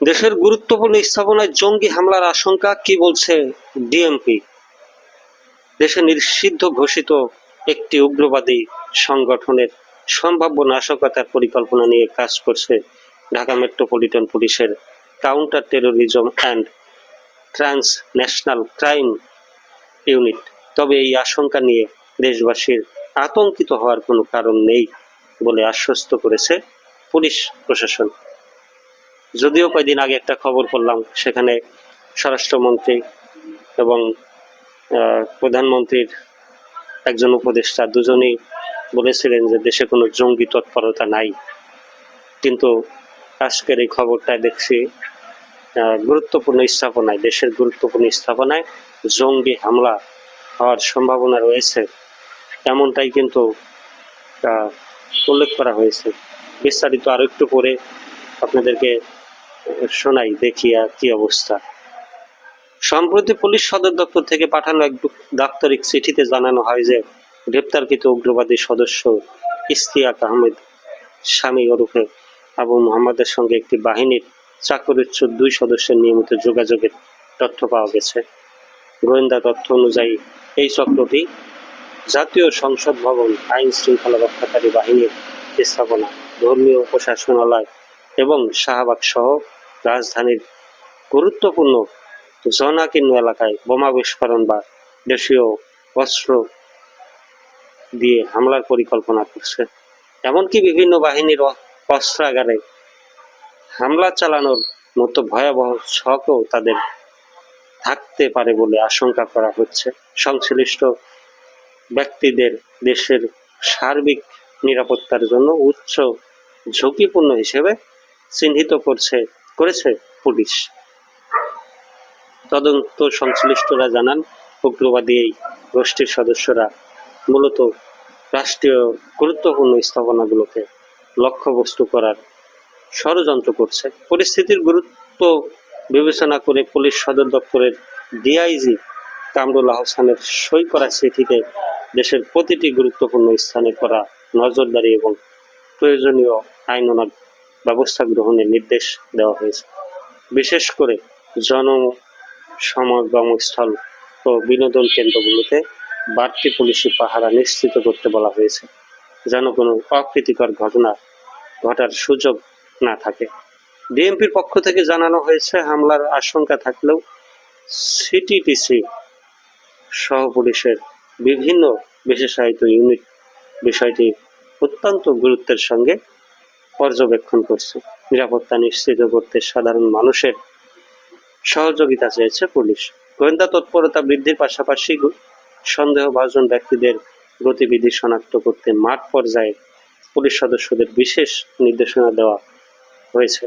দেশের গুরুত্বপূর্ণ স্থাপনায় জঙ্গি হামলার আশঙ্কা, কি বলছে ডিএমপি? দেশে নিষিদ্ধ ঘোষিত একটি উগ্রবাদী সংগঠনের সম্ভাব্য নাশকতার পরিকল্পনা নিয়ে কাজ করছে ঢাকা মেট্রোপলিটন পুলিশের counter terrorism and transnational crime unit. তবে এই আশঙ্কা নিয়ে দেশবাসীর আতঙ্কিত হওয়ার কোনো কারণ নেই বলে আশ্বস্ত করেছে পুলিশ প্রশাসন। যদিও কয়েকদিন আগে একটা খবর পড়লাম, সেখানে স্বরাষ্ট্রমন্ত্রী এবং প্রধানমন্ত্রীর একজন উপদেষ্টা দুজনেই বলেছিলেন যে দেশে কোনো জঙ্গি তৎপরতা নাই, কিন্তু আজকের এই খবরটায় দেখছি গুরুত্বপূর্ণ স্থাপনায়, দেশের গুরুত্বপূর্ণ স্থাপনায় জঙ্গি হামলা হওয়ার সম্ভাবনা রয়েছে, এমনটাই কিন্তু উল্লেখ করা হয়েছে। বিস্তারিত আরো একটু পরে আপনাদেরকে শোনাই, দেখি কি অবস্থা। সম্প্রতি পুলিশ সদর দপ্তর থেকে পাঠানো এক দাপ্তরিক চিঠিতে জানানো হয় যে গ্রেপ্তারকৃত উগ্রবাদী সদস্য ইশতিয়াক আহমেদ স্বামী ওরফে আবু মোহাম্মদের সঙ্গে একটি বাহিনীর চাকরিচ্যুত 2 সদস্যের নিয়মিত যোগাযোগের তথ্য পাওয়া গেছে। গোয়েন্দা তথ্য অনুযায়ী এই চক্রটি জাতীয় সংসদ ভবন, আইন শৃঙ্খলা রক্ষাকারী বাহিনীর স্থাপনা, ধর্মীয় প্রশাসনালয় এবং শাহবাগ সহ রাজধানীর গুরুত্বপূর্ণ জনাকীর্ণ এলাকায় বোমা বিস্ফোরণ বা দেশীয় অস্ত্র দিয়ে হামলার পরিকল্পনা করছে। এমনকি বিভিন্ন বাহিনীর অস্ত্রাগারে হামলা চালানোর মতো ভয়াবহ ছকও তাদের থাকতে পারে বলে আশঙ্কা করা হচ্ছে। সংশ্লিষ্ট ব্যক্তিদের দেশের সার্বিক নিরাপত্তার জন্য উচ্চ ঝুঁকিপূর্ণ হিসেবে চিহ্নিত করেছে পুলিশ। তদন্ত সংশ্লিষ্টরা জানান, উগ্রবাদী এই গোষ্ঠীর সদস্যরা মূলত রাষ্ট্রীয় গুরুত্বপূর্ণ স্থাপনাগুলোকে লক্ষ্যবস্তু করার ষড়যন্ত্র করছে। পরিস্থিতির গুরুত্ব বিবেচনা করে পুলিশ সদর দপ্তরের ডিআইজি কামরুল আহসানের সই করা চিঠিতে দেশের প্রতিটি গুরুত্বপূর্ণ স্থানে করা নজরদারি এবং প্রয়োজনীয় আইনানুগ ব্যবস্থা গ্রহণের নির্দেশ দেওয়া হয়েছে। বিশেষ করে জনসমাগমস্থল ও বিনোদন কেন্দ্রগুলোতে বাড়তি পুলিশি পাহারা নিশ্চিত করতে বলা হয়েছে, যেন কোনো অপ্রীতিকর ঘটনা ঘটার সুযোগ না থাকে। ডিএমপির পক্ষ থেকে জানানো হয়েছে, হামলার আশঙ্কা থাকলেও সিটিটিসি সহ পুলিশের বিভিন্ন বিশেষায়িত ইউনিট বিষয়টি অত্যন্ত গুরুত্বের সঙ্গে পর্যবেক্ষণ করছে। নিরাপত্তা নিশ্চিত করতে সাধারণ মানুষের সহযোগিতা চেয়েছে পুলিশ। গোয়েন্দা তৎপরতা বৃদ্ধির পাশাপাশি সন্দেহভাজন ব্যক্তিদের গতিবিধি শনাক্ত করতে মাঠ পর্যায়ে পুলিশ সদস্যদের বিশেষ নির্দেশনা দেওয়া হয়েছে।